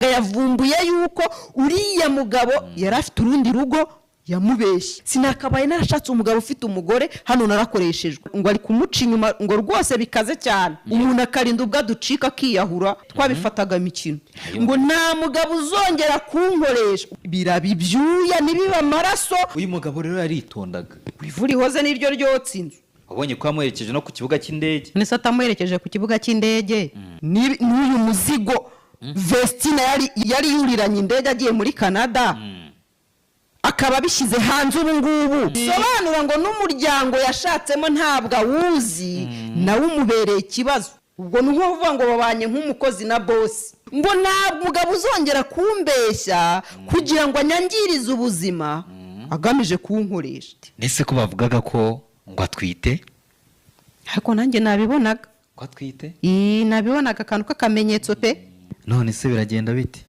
yavumbuye yuko uriya mugabo yari afite urundi rugo yamubeshye. Sinakabaye narashatse umugabo ufite umugore hano narakoreshejwe ngo ari kumuca inyuma ngo rwose bikaze cyane. Umuntu akarinda ubwo aducika akiyahura twabifataga imikino ngo nta mugabo uzongera kunkoresha. Birabibyuya nibiba amaraso. Uyu mugabo rero yaritondaga. Ivura ihoze niryo ryotse inzu. Wabonye ko yamuherekeje no ku kibuga cy'indege. Nese atamuherekeje ku kibuga cy'indege n'uyu muzigo Vestina yari yuriranye indege agiye muri Canada. Akaba bishyize hanze ubu ngubu. Sobanura ngo n'umuryango yashatsemo ntabwo awuzi nawe umubereye ikibazo. Ubwo ni nko kuvuga ngo babanye nk'umukozi na boss. Ngo nta mugabo uzongera kumbeshya kugira ngo anyangirize ubuzima agamije kunkoresha. Nese ko bavugaga ko ngo atwite? Ariko nanjye nabibonaga. Ko atwite? Nabibonaga akantu k'akamenyetso pe. None se biragenda bite?